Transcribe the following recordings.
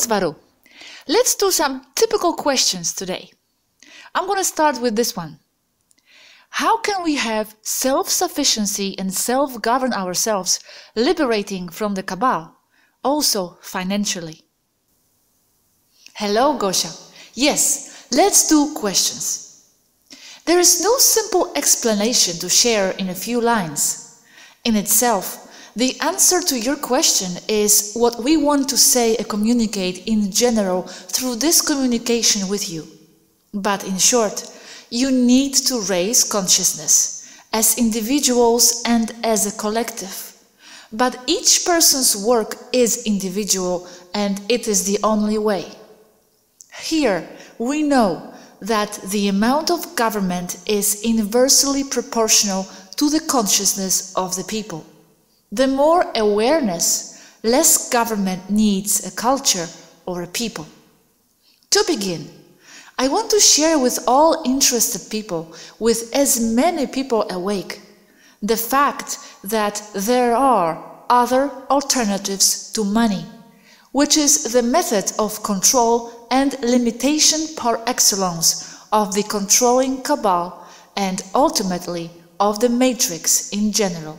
Swaruu. Let's do some typical questions today. I'm going to start with this one. How can we have self-sufficiency and self-govern ourselves, liberating from the cabal, also financially? Hello, Gosha. Yes, let's do questions. There is no simple explanation to share in a few lines. In itself, the answer to your question is what we want to say and communicate in general through this communication with you. But in short, you need to raise consciousness as individuals and as a collective. But each person's work is individual, and it is the only way. Here we know that the amount of government is inversely proportional to the consciousness of the people. The more awareness, less government needs a culture or a people. To begin, I want to share with all interested people, with as many people awake, the fact that there are other alternatives to money, which is the method of control and limitation par excellence of the controlling cabal and ultimately of the matrix in general.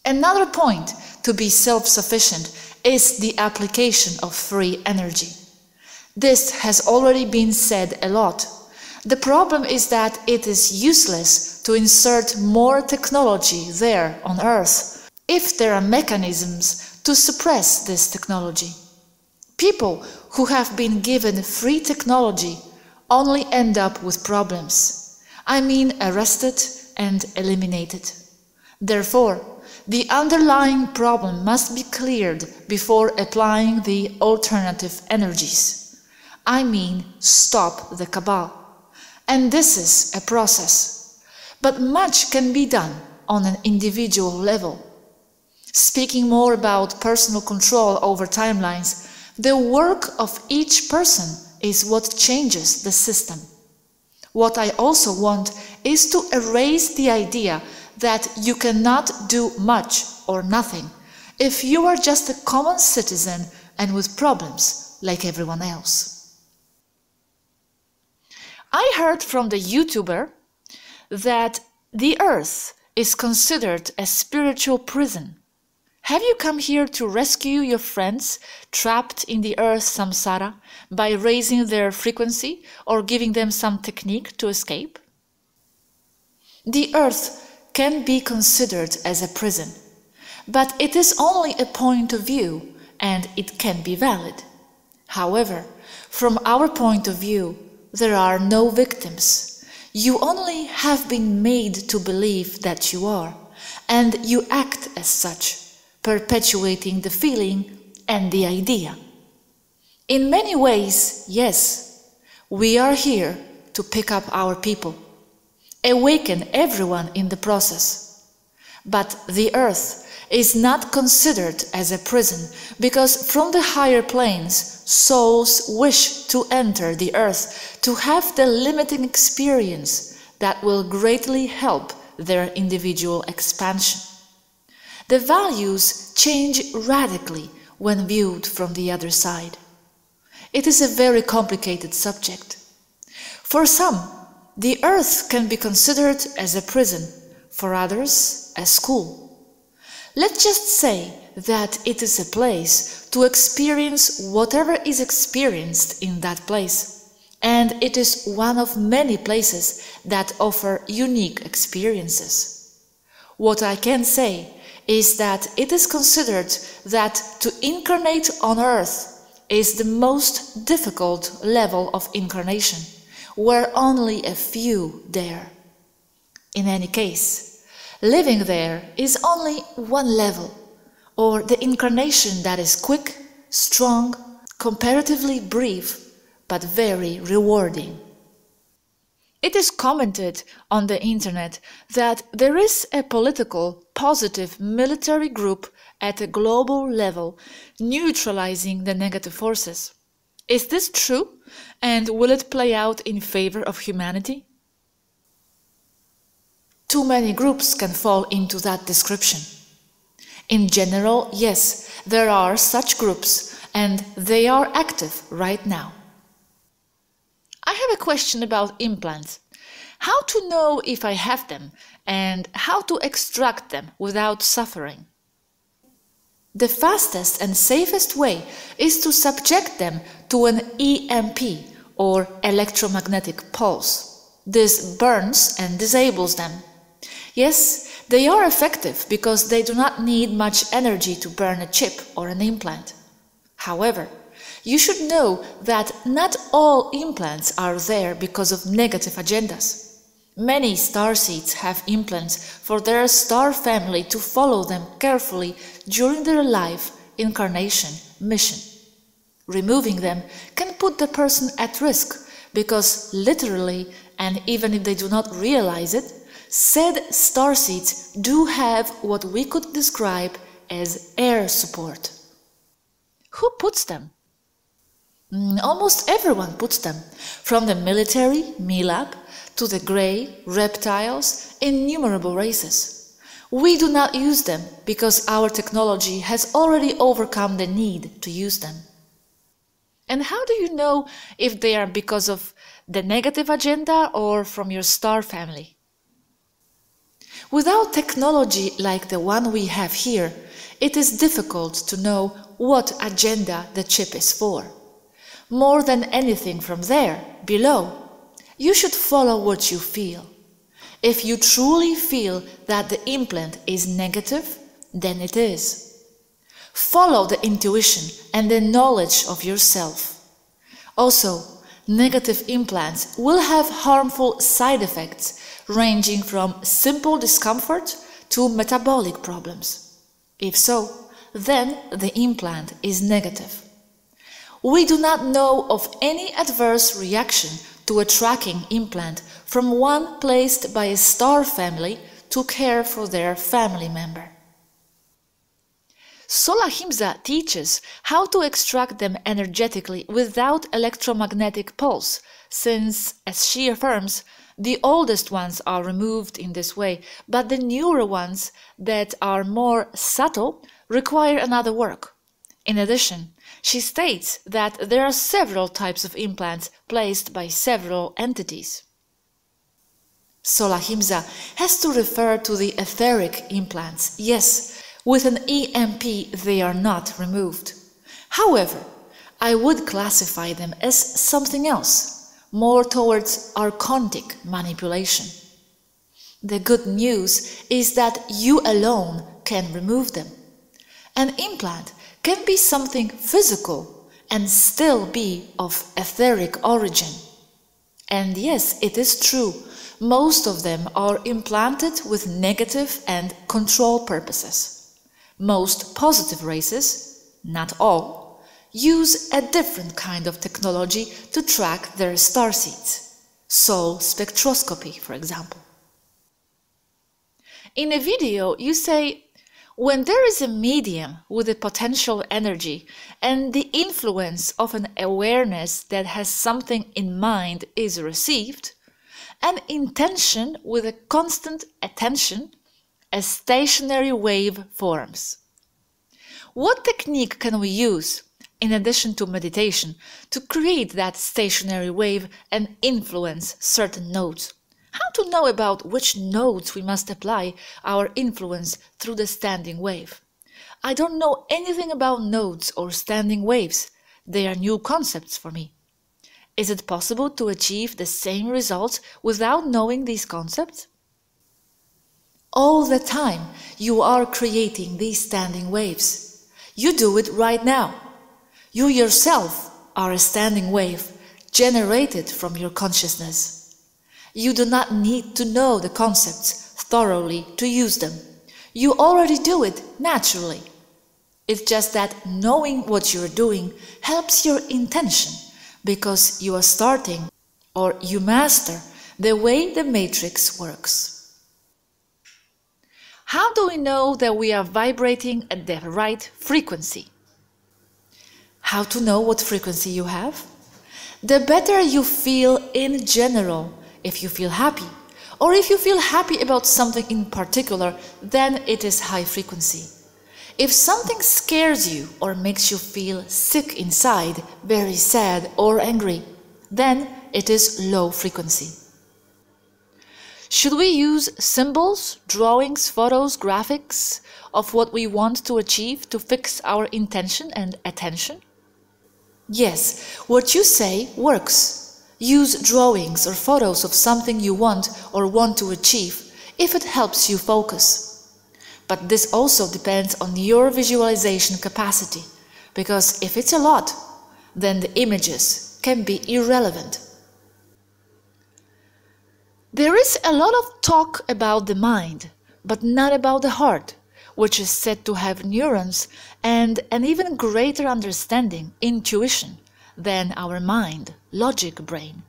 Another point to be self-sufficient is the application of free energy. This has already been said a lot. The problem is that it is useless to insert more technology there on Earth if there are mechanisms to suppress this technology. People who have been given free technology only end up with problems. I mean arrested and eliminated. Therefore, the underlying problem must be cleared before applying the alternative energies. I mean, stop the cabal. And this is a process. But much can be done on an individual level. Speaking more about personal control over timelines, the work of each person is what changes the system. What I also want is to erase the idea that you cannot do much or nothing if you are just a common citizen and with problems like everyone else. I heard from the YouTuber that the Earth is considered a spiritual prison. Have you come here to rescue your friends trapped in the Earth samsara by raising their frequency or giving them some technique to escape? The Earth can be considered as a prison, but it is only a point of view and it can be valid. However, from our point of view, there are no victims. You only have been made to believe that you are, and you act as such, perpetuating the feeling and the idea. In many ways, yes, we are here to pick up our people, awaken everyone in the process. But the Earth is not considered as a prison because from the higher planes, souls wish to enter the Earth to have the limiting experience that will greatly help their individual expansion. The values change radically when viewed from the other side. It is a very complicated subject. For some, the Earth can be considered as a prison, for others, a school. Let's just say that it is a place to experience whatever is experienced in that place, and it is one of many places that offer unique experiences. What I can say is that it is considered that to incarnate on Earth is the most difficult level of incarnation, where only a few dare. In any case, living there is only one level, or the incarnation that is quick, strong, comparatively brief, but very rewarding. It is commented on the internet that there is a political, positive military group at a global level neutralizing the negative forces. Is this true, and will it play out in favor of humanity? Too many groups can fall into that description. In general, yes, there are such groups, and they are active right now. I have a question about implants. How to know if I have them and how to extract them without suffering? The fastest and safest way is to subject them to an EMP or electromagnetic pulse. This burns and disables them. Yes, they are effective because they do not need much energy to burn a chip or an implant. However, you should know that not all implants are there because of negative agendas. Many starseeds have implants for their star family to follow them carefully during their life, incarnation, mission. Removing them can put the person at risk because literally, and even if they do not realize it, said starseeds do have what we could describe as air support. Who puts them? Almost everyone puts them, from the military, MILAB, to the grey, reptiles, innumerable races. We do not use them because our technology has already overcome the need to use them. And how do you know if they are because of the negative agenda or from your star family? Without technology like the one we have here, it is difficult to know what agenda the chip is for. More than anything from there, below, you should follow what you feel. If you truly feel that the implant is negative, then it is. Follow the intuition and the knowledge of yourself. Also, negative implants will have harmful side effects ranging from simple discomfort to metabolic problems. If so, then the implant is negative. We do not know of any adverse reaction to a tracking implant from one placed by a star family to care for their family member. Solahimsa teaches how to extract them energetically without electromagnetic pulse, since, as she affirms, the oldest ones are removed in this way, but the newer ones that are more subtle require another work. In addition, she states that there are several types of implants placed by several entities. Solahimsa has to refer to the etheric implants. Yes, with an EMP they are not removed. However, I would classify them as something else, more towards archontic manipulation. The good news is that you alone can remove them. An implant can be something physical and still be of etheric origin. And yes, it is true, most of them are implanted with negative and control purposes. Most positive races, not all, use a different kind of technology to track their starseeds, soul spectroscopy, for example. In a video, you say, when there is a medium with a potential energy and the influence of an awareness that has something in mind is received, an intention with a constant attention, a stationary wave forms. What technique can we use, in addition to meditation, to create that stationary wave and influence certain nodes? How to know about which nodes we must apply our influence through the standing wave? I don't know anything about nodes or standing waves. They are new concepts for me. Is it possible to achieve the same results without knowing these concepts? All the time you are creating these standing waves. You do it right now. You yourself are a standing wave generated from your consciousness. You do not need to know the concepts thoroughly to use them. You already do it naturally. It's just that knowing what you're doing helps your intention because you are starting or you master the way the matrix works. How do we know that we are vibrating at the right frequency? How to know what frequency you have? The better you feel in general, if you feel happy, or if you feel happy about something in particular, then it is high frequency. If something scares you or makes you feel sick inside, very sad or angry, then it is low frequency. Should we use symbols, drawings, photos, graphics of what we want to achieve to fix our intention and attention? Yes, what you say works. Use drawings or photos of something you want or want to achieve if it helps you focus. But this also depends on your visualization capacity, because if it's a lot, then the images can be irrelevant. There is a lot of talk about the mind, but not about the heart, which is said to have neurons and an even greater understanding, intuition, than our mind, logic brain.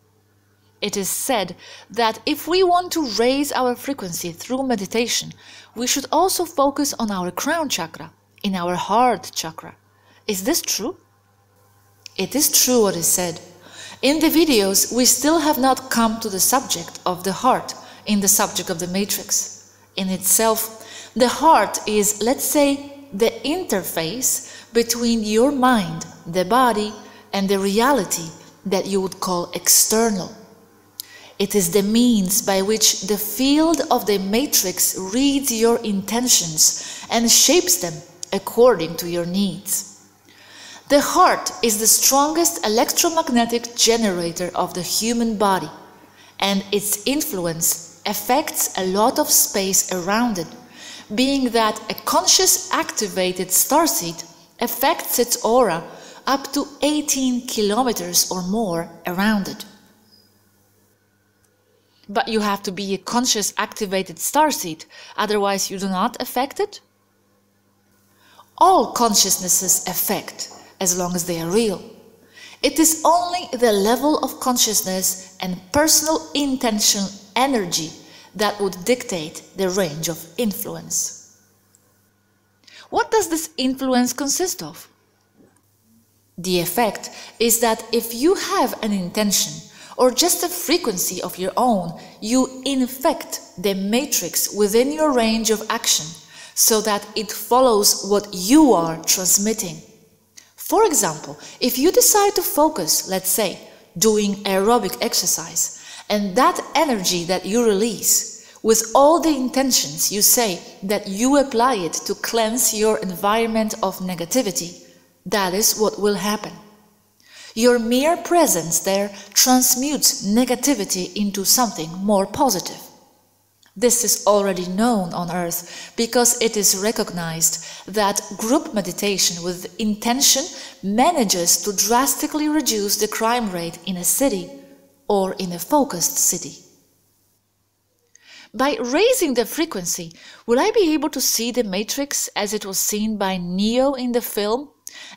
It is said that if we want to raise our frequency through meditation, we should also focus on our crown chakra, in our heart chakra. Is this true? It is true what is said. In the videos, we still have not come to the subject of the heart in the subject of the matrix. In itself, the heart is, let's say, the interface between your mind, the body, and the reality that you would call external. It is the means by which the field of the matrix reads your intentions and shapes them according to your needs. The heart is the strongest electromagnetic generator of the human body, and its influence affects a lot of space around it, being that a conscious activated starseed affects its aura up to 18 kilometers or more around it. But you have to be a conscious activated starseed, otherwise you do not affect it? All consciousnesses affect, as long as they are real. It is only the level of consciousness and personal intention energy that would dictate the range of influence. What does this influence consist of? The effect is that if you have an intention or just a frequency of your own, you infect the matrix within your range of action so that it follows what you are transmitting. For example, if you decide to focus, let's say, doing aerobic exercise, and that energy that you release, with all the intentions you say that you apply it to cleanse your environment of negativity, that is what will happen. Your mere presence there transmutes negativity into something more positive. This is already known on Earth because it is recognized that group meditation with intention manages to drastically reduce the crime rate in a city or in a focused city. By raising the frequency, will I be able to see the Matrix as it was seen by Neo in the film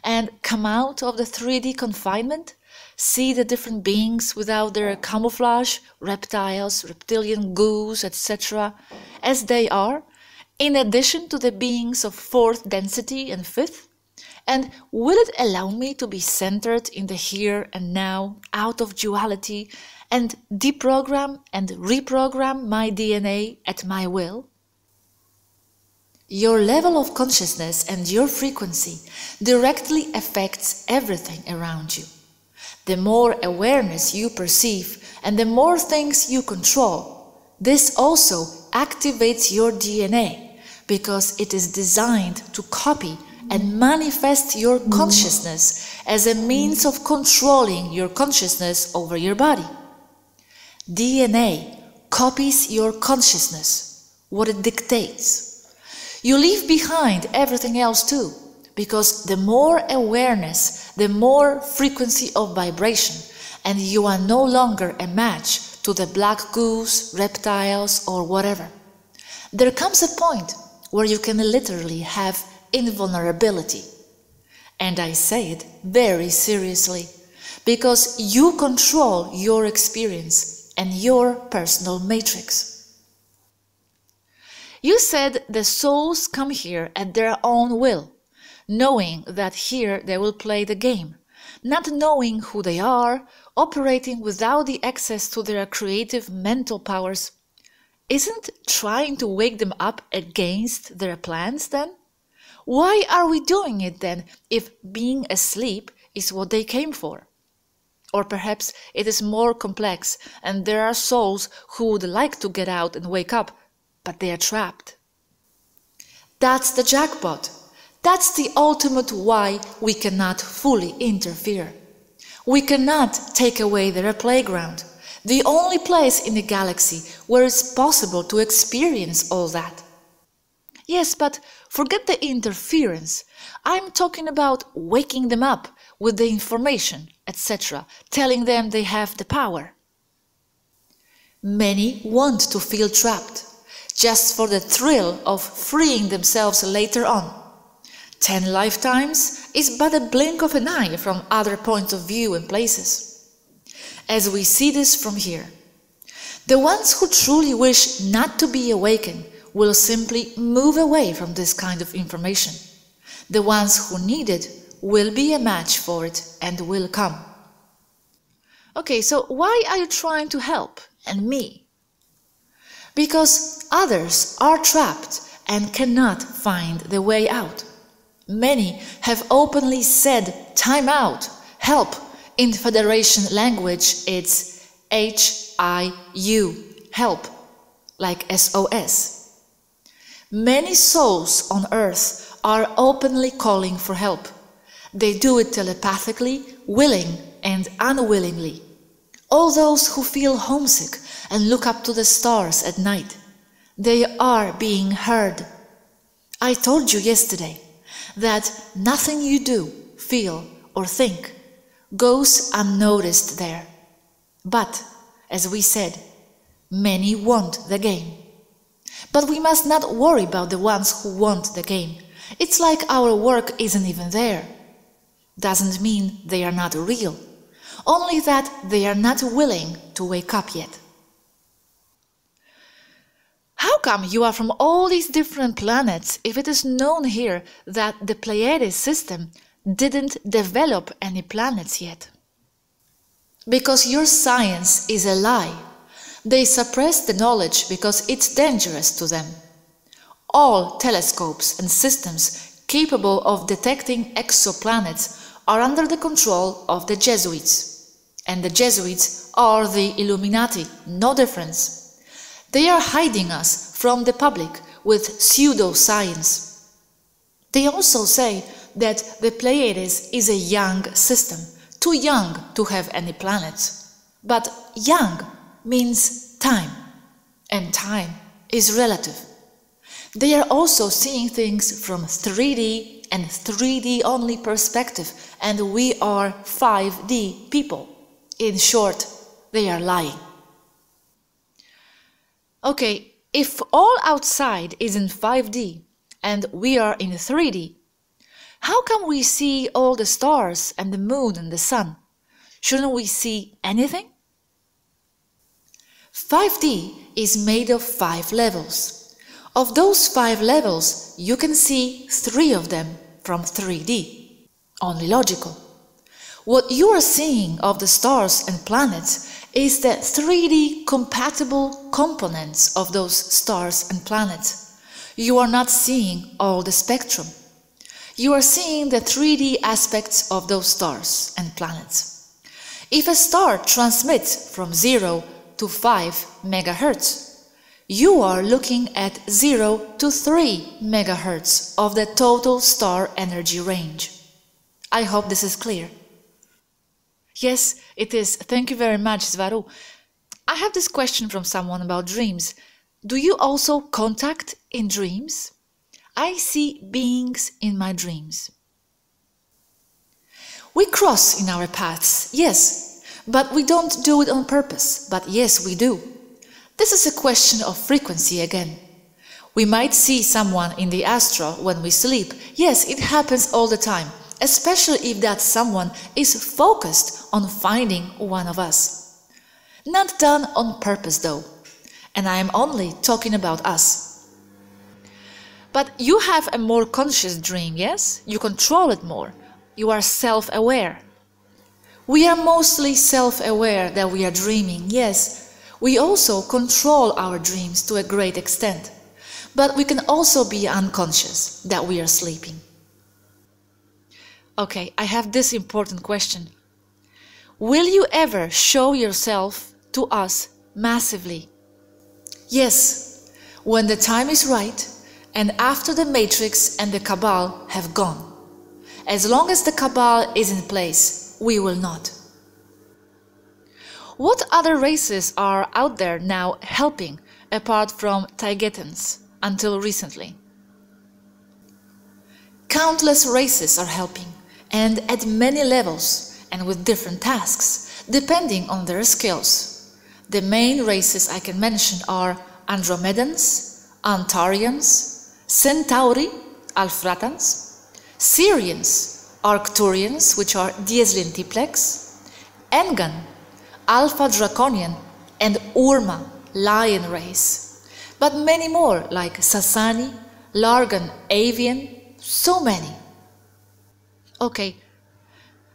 and come out of the 3D confinement? See the different beings without their camouflage, reptiles, reptilian goos, etc., as they are, in addition to the beings of 4th density and 5th? And will it allow me to be centered in the here and now, out of duality, and deprogram and reprogram my DNA at my will? Your level of consciousness and your frequency directly affects everything around you. The more awareness you perceive and the more things you control, this also activates your DNA because it is designed to copy and manifest your consciousness as a means of controlling your consciousness over your body. DNA copies your consciousness, what it dictates. You leave behind everything else too, because the more awareness, the more frequency of vibration, and you are no longer a match to the black goose, reptiles, or whatever. There comes a point where you can literally have invulnerability. And I say it very seriously, because you control your experience and your personal matrix. You said the souls come here at their own will, knowing that here they will play the game, not knowing who they are, operating without the access to their creative mental powers. Isn't trying to wake them up against their plans then? Why are we doing it then, if being asleep is what they came for? Or perhaps it is more complex and there are souls who would like to get out and wake up, but they are trapped. That's the jackpot. That's the ultimate why we cannot fully interfere. We cannot take away their playground, the only place in the galaxy where it's possible to experience all that. Yes, but forget the interference. I'm talking about waking them up with the information, etc., telling them they have the power. Many want to feel trapped, just for the thrill of freeing themselves later on. 10 lifetimes is but a blink of an eye from other points of view and places. As we see this from here, the ones who truly wish not to be awakened will simply move away from this kind of information. The ones who need it will be a match for it and will come. Okay, so why are you trying to help, and me? Because others are trapped and cannot find the way out. Many have openly said, time out, help. In Federation language, it's HIU, help, like SOS. Many souls on Earth are openly calling for help. They do it telepathically, willing and unwillingly. All those who feel homesick and look up to the stars at night, they are being heard. I told you yesterday that nothing you do, feel or think goes unnoticed there. But, as we said, many want the game. But we must not worry about the ones who want the game. It's like our work isn't even there. Doesn't mean they are not real, only that they are not willing to wake up yet. How come you are from all these different planets if it is known here that the Pleiades system didn't develop any planets yet? Because your science is a lie. They suppress the knowledge because it's dangerous to them. All telescopes and systems capable of detecting exoplanets are under the control of the Jesuits. And the Jesuits are the Illuminati, no difference. They are hiding us from the public with pseudo-science. They also say that the Pleiades is a young system, too young to have any planets. But young means time, and time is relative. They are also seeing things from 3D and 3D only perspective, and we are 5D people. In short, they are lying. Okay, if all outside is in 5D and we are in 3D, how come we see all the stars and the moon and the sun? Shouldn't we see anything? 5D is made of 5 levels. Of those 5 levels, you can see 3 of them from 3D. Only logical. What you are seeing of the stars and planets is the 3D compatible components of those stars and planets. You are not seeing all the spectrum. You are seeing the 3D aspects of those stars and planets. If a star transmits from 0 to 5 megahertz, you are looking at 0 to 3 megahertz of the total star energy range. I hope this is clear. Yes, it is. Thank you very much, Swaruu. I have this question from someone about dreams. Do you also contact in dreams? I see beings in my dreams. We cross in our paths, yes, but we don't do it on purpose, but yes, we do. This is a question of frequency again. We might see someone in the astral when we sleep. Yes, it happens all the time, especially if that someone is focused on finding one of us. Not done on purpose though, and I am only talking about us. But you have a more conscious dream, yes? You control it more. You are self-aware. We are mostly self-aware that we are dreaming, yes. We also control our dreams to a great extent. But we can also be unconscious that we are sleeping. Okay, I have this important question. Will you ever show yourself to us massively? Yes, when the time is right and after the Matrix and the Cabal have gone. As long as the Cabal is in place, we will not. What other races are out there now helping apart from Taygetans until recently? Countless races are helping, and at many levels and with different tasks, depending on their skills. The main races I can mention are Andromedans, Antarians, Centauri, Alfratans, Sirians, Arcturians, which are Dieslintiplex, Engan, Alpha Draconian, and Urma, Lion race. But many more like Sasani, Largan, Avian, so many. Okay,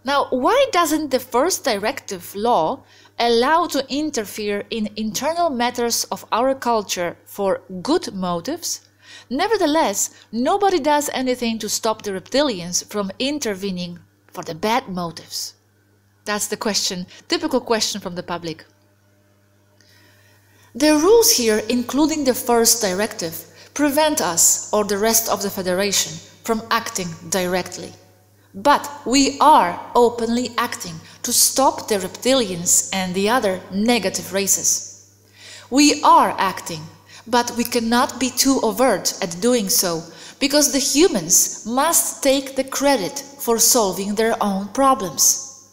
now why doesn't the first directive law allow to interfere in internal matters of our culture for good motives? Nevertheless, nobody does anything to stop the reptilians from intervening for the bad motives. That's the question, typical question from the public. The rules here, including the first directive, prevent us or the rest of the Federation from acting directly. But we are openly acting to stop the reptilians and the other negative races. We are acting, but we cannot be too overt at doing so, because the humans must take the credit for solving their own problems.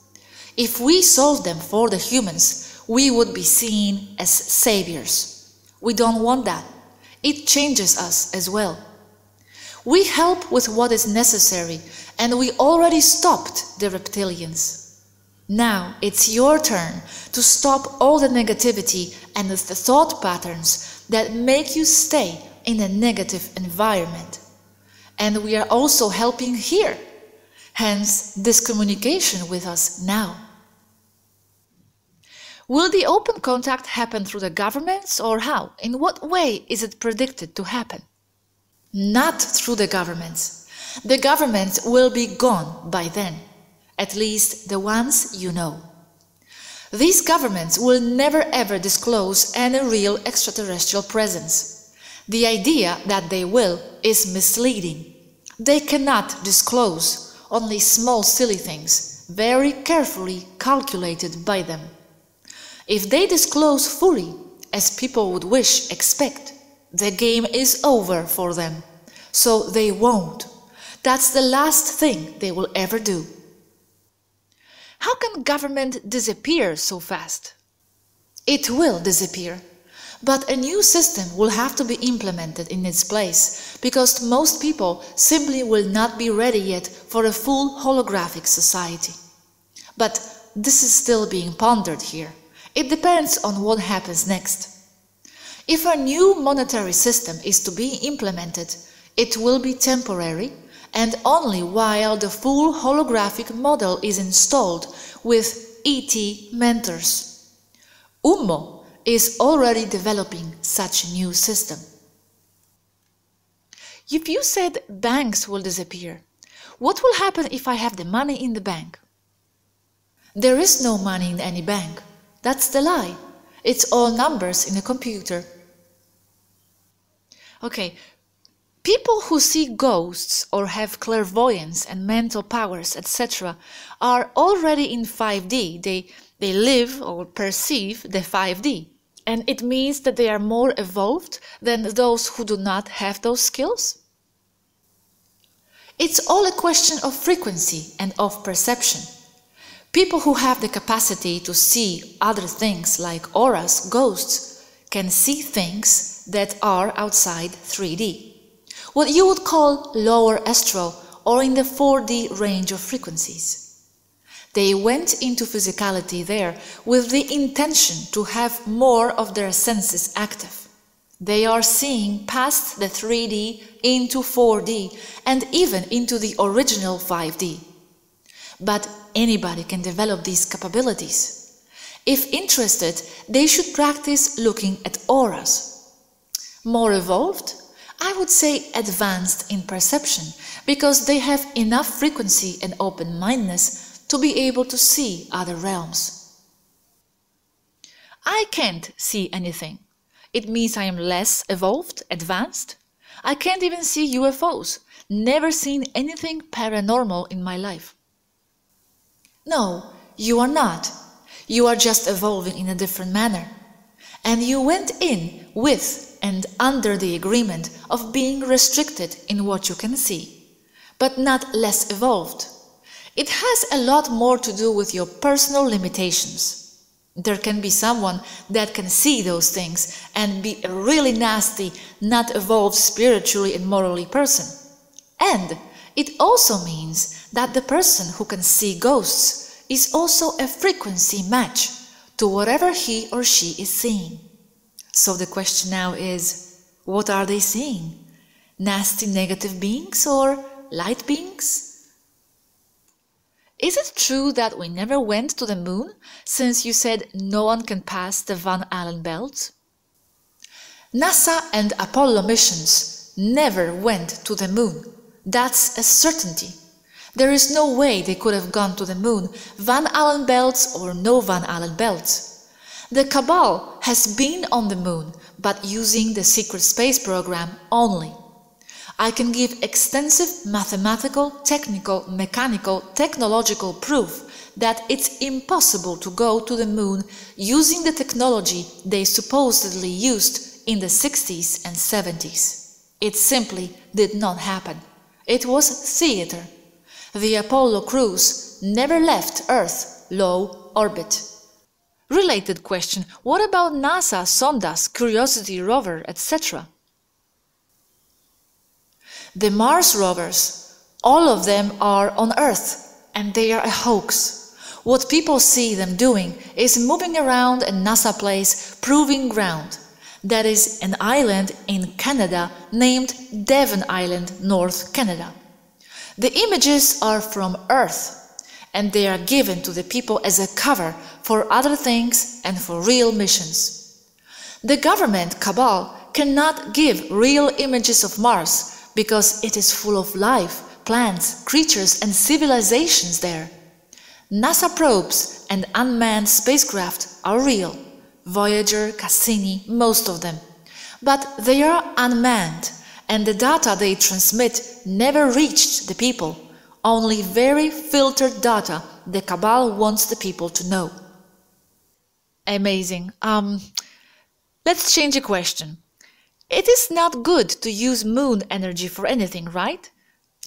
If we solve them for the humans, we would be seen as saviors. We don't want that. It changes us as well. We help with what is necessary, and we already stopped the reptilians. Now it's your turn to stop all the negativity and the thought patterns that make you stay in a negative environment. And we are also helping here, hence this communication with us now. Will the open contact happen through the governments, or how? In what way is it predicted to happen? Not through the governments. The governments will be gone by then, at least the ones you know. These governments will never ever disclose any real extraterrestrial presence. The idea that they will is misleading. They cannot disclose only small silly things, very carefully calculated by them. If they disclose fully, as people would expect, the game is over for them. So they won't. That's the last thing they will ever do. How can government disappear so fast? It will disappear, but a new system will have to be implemented in its place, because most people simply will not be ready yet for a full holographic society. But this is still being pondered here. It depends on what happens next. If a new monetary system is to be implemented, it will be temporary and only while the full holographic model is installed with ET mentors. Ummo is already developing such a new system. If you said banks will disappear, what will happen if I have the money in the bank? There is no money in any bank. That's the lie. It's all numbers in a computer. Okay, people who see ghosts or have clairvoyance and mental powers, etc., are already in 5D. They live or perceive the 5D. And it means that they are more evolved than those who do not have those skills? It's all a question of frequency and of perception. People who have the capacity to see other things like auras, ghosts, can see things that are outside 3D. What you would call lower astral or in the 4D range of frequencies. They went into physicality there with the intention to have more of their senses active. They are seeing past the 3D into 4D and even into the original 5D. But anybody can develop these capabilities. If interested, they should practice looking at auras. More evolved, I would say advanced in perception, because they have enough frequency and open-mindedness to be able to see other realms. I can't see anything. It means I am less evolved, advanced. I can't even see UFOs. Never seen anything paranormal in my life. No, you are not. You are just evolving in a different manner. And you went in with and under the agreement of being restricted in what you can see, but not less evolved. It has a lot more to do with your personal limitations. There can be someone that can see those things and be a really nasty, not evolved spiritually and morally person. And it also means that the person who can see ghosts is also a frequency match to whatever he or she is seeing. So the question now is, what are they seeing? Nasty negative beings or light beings? Is it true that we never went to the moon, since you said no one can pass the Van Allen belt? NASA and Apollo missions never went to the moon. That's a certainty. There is no way they could have gone to the moon, Van Allen belts or no Van Allen belts. The Cabal has been on the moon, but using the secret space program only. I can give extensive mathematical, technical, mechanical, technological proof that it's impossible to go to the moon using the technology they supposedly used in the 60s and 70s. It simply did not happen. It was theater. The Apollo crews never left Earth low orbit. Related question, what about NASA, Sondas, Curiosity rover, etc.? The Mars rovers, all of them are on Earth, and they are a hoax. What people see them doing is moving around a NASA place Proving Ground. That is an island in Canada named Devon Island, North Canada. The images are from Earth, and they are given to the people as a cover for other things and for real missions. The government cabal cannot give real images of Mars because it is full of life, plants, creatures and civilizations there. NASA probes and unmanned spacecraft are real. Voyager, Cassini, most of them. But they are unmanned, and the data they transmit never reached the people. Only very filtered data the Cabal wants the people to know. Amazing. Let's change a question. It is not good to use moon energy for anything, right?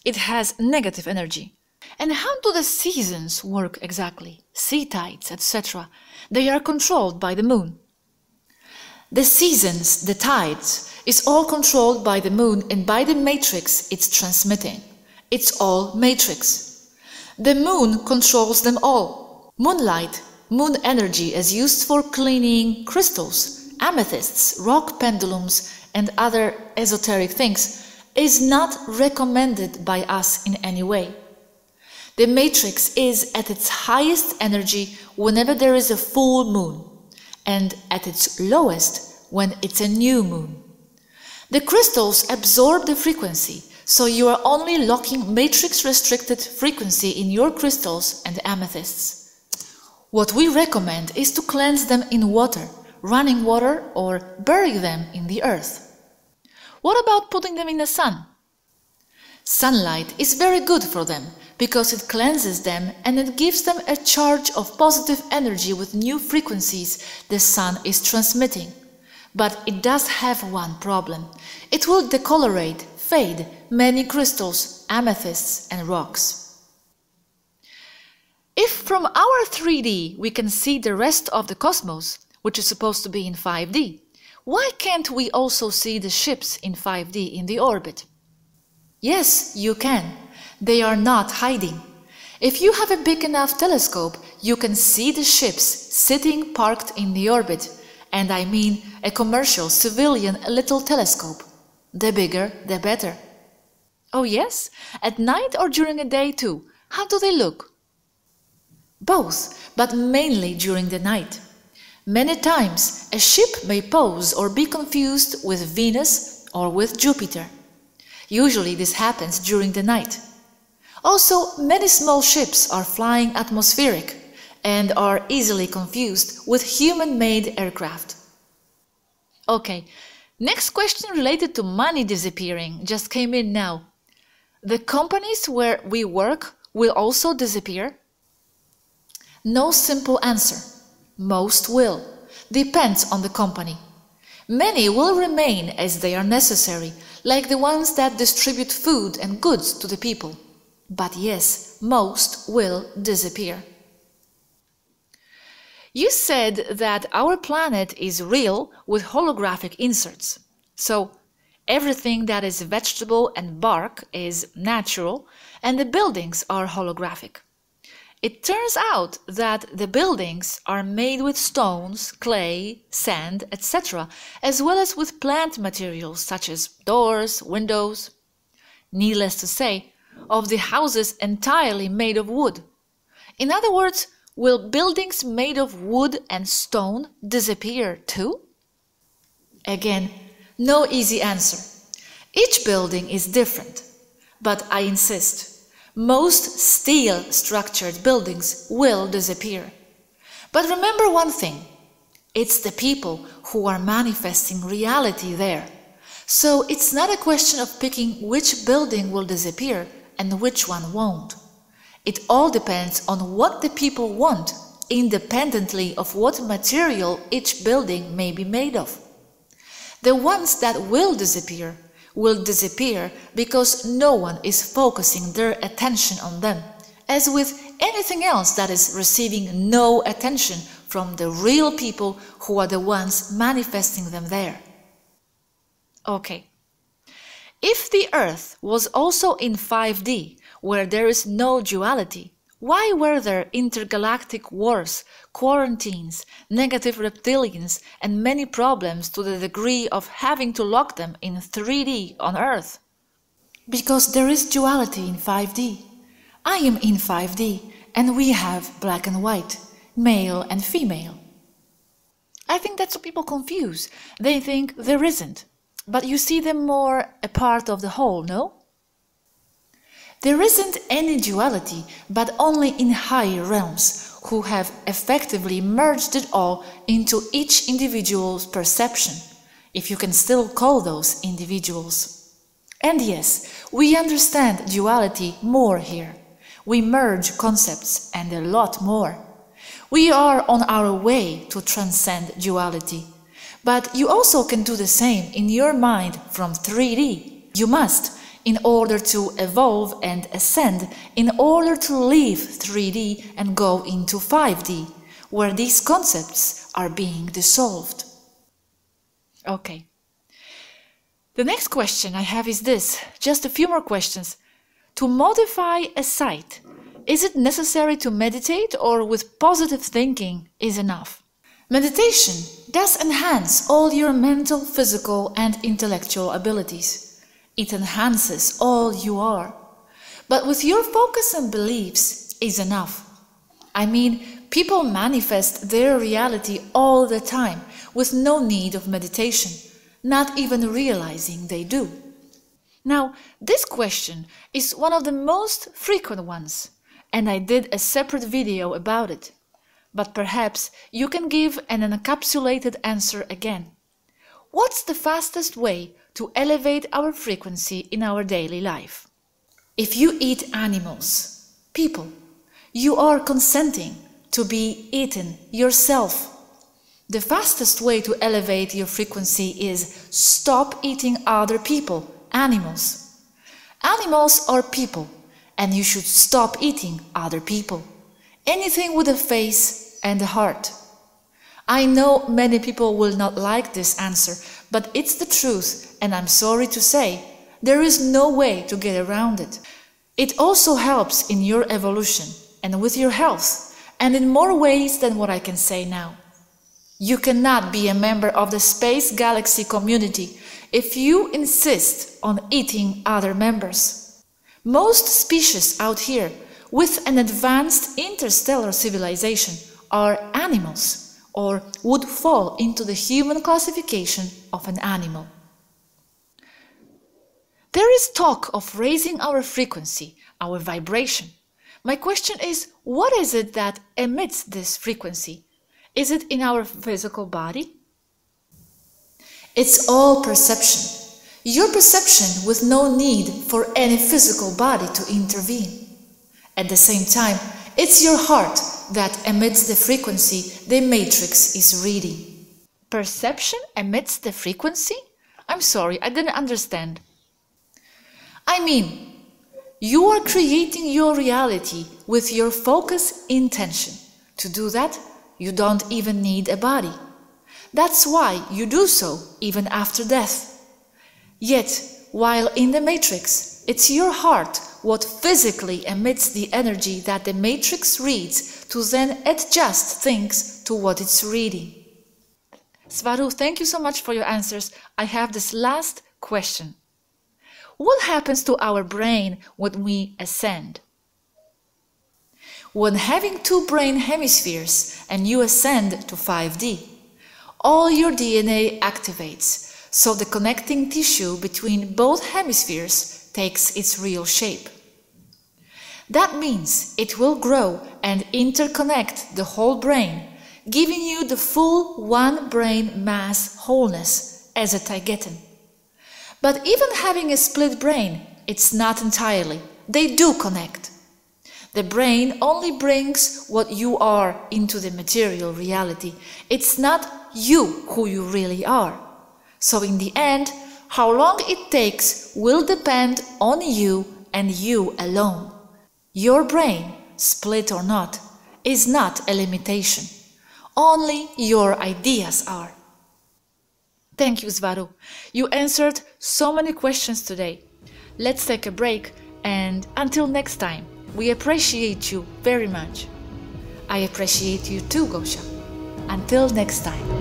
It has negative energy. And how do the seasons work exactly? Sea tides, etc. They are controlled by the moon. The seasons, the tides, is all controlled by the moon and by the matrix it's transmitting. It's all matrix. The moon controls them all. Moonlight, moon energy is used for cleaning crystals, amethysts, rock pendulums, and other esoteric things, is not recommended by us in any way. The matrix is at its highest energy whenever there is a full moon, and at its lowest when it's a new moon. The crystals absorb the frequency, so you are only locking matrix-restricted frequency in your crystals and amethysts. What we recommend is to cleanse them in water, running water, or bury them in the earth. What about putting them in the sun? Sunlight is very good for them because it cleanses them and it gives them a charge of positive energy with new frequencies the sun is transmitting. But it does have one problem. It will decolorate, fade many crystals, amethysts and rocks. If from our 3D we can see the rest of the cosmos, which is supposed to be in 5D, why can't we also see the ships in 5D in the orbit? Yes, you can. They are not hiding. If you have a big enough telescope, you can see the ships sitting parked in the orbit. And I mean a commercial, civilian little telescope. The bigger, the better. Oh yes? At night or during the day too? How do they look? Both, but mainly during the night. Many times a ship may pose or be confused with Venus or with Jupiter. Usually this happens during the night. Also, many small ships are flying atmospheric and are easily confused with human-made aircraft. Okay, next question related to money disappearing just came in now. The companies where we work will also disappear? No simple answer. Most will. Depends on the company. Many will remain as they are necessary, like the ones that distribute food and goods to the people. But yes, most will disappear. You said that our planet is real with holographic inserts. So, everything that is vegetable and bark is natural, and the buildings are holographic. It turns out that the buildings are made with stones, clay, sand, etc., as well as with plant materials such as doors, windows. Needless to say, of the houses entirely made of wood. In other words, will buildings made of wood and stone disappear too? Again, no easy answer. Each building is different, but I insist. Most steel-structured buildings will disappear. But remember one thing, it's the people who are manifesting reality there. So it's not a question of picking which building will disappear and which one won't. It all depends on what the people want, independently of what material each building may be made of. The ones that will disappear because no one is focusing their attention on them, as with anything else that is receiving no attention from the real people who are the ones manifesting them there. Okay. If the Earth was also in 5D, where there is no duality, why were there intergalactic wars, quarantines, negative reptilians, and many problems to the degree of having to lock them in 3D on Earth? Because there is duality in 5D. I am in 5D, and we have black and white, male and female. I think that's what people confuse. They think there isn't. But you see them more a part of the whole, no? There isn't any duality, but only in higher realms, who have effectively merged it all into each individual's perception, if you can still call those individuals. And yes, we understand duality more here. We merge concepts and a lot more. We are on our way to transcend duality. But you also can do the same in your mind from 3D. You must, in order to evolve and ascend, in order to leave 3D and go into 5D, where these concepts are being dissolved. Okay. The next question I have is this, just a few more questions. To modify a site, is it necessary to meditate, or with positive thinking is enough? Meditation does enhance all your mental, physical and intellectual abilities. It enhances all you are. But with your focus and beliefs is enough. I mean, people manifest their reality all the time with no need of meditation, not even realizing they do. Now, this question is one of the most frequent ones, and I did a separate video about it. But perhaps you can give an encapsulated answer again. What's the fastest way to elevate our frequency in our daily life? If you eat animals, people, you are consenting to be eaten yourself. The fastest way to elevate your frequency is stop eating other people, animals. Animals are people, and you should stop eating other people. Anything with a face and a heart. I know many people will not like this answer, but it's the truth, and I'm sorry to say, there is no way to get around it. It also helps in your evolution and with your health, and in more ways than what I can say now. You cannot be a member of the space galaxy community if you insist on eating other members. Most species out here with an advanced interstellar civilization are animals, or would fall into the human classification of an animal. There is talk of raising our frequency, our vibration. My question is, what is it that emits this frequency? Is it in our physical body? It's all perception. Your perception with no need for any physical body to intervene. At the same time, it's your heart that emits the frequency the matrix is reading. Perception emits the frequency? I'm sorry, I didn't understand. I mean, you are creating your reality with your focus intention. To do that, you don't even need a body. That's why you do so even after death. Yet, while in the matrix, it's your heart what physically emits the energy that the matrix reads to then adjust things to what it's reading. Swaruu, thank you so much for your answers. I have this last question. What happens to our brain when we ascend? When having two brain hemispheres and you ascend to 5D, all your DNA activates, so the connecting tissue between both hemispheres takes its real shape. That means it will grow and interconnect the whole brain, giving you the full one brain mass wholeness as a Taygetan. But even having a split brain, it's not entirely. They do connect. The brain only brings what you are into the material reality. It's not you who you really are. So in the end, how long it takes will depend on you and you alone. Your brain, split or not, is not a limitation. Only your ideas are. Thank you, Swaruu. You answered so many questions today. Let's take a break, and until next time, we appreciate you very much. I appreciate you too, Gosha. Until next time.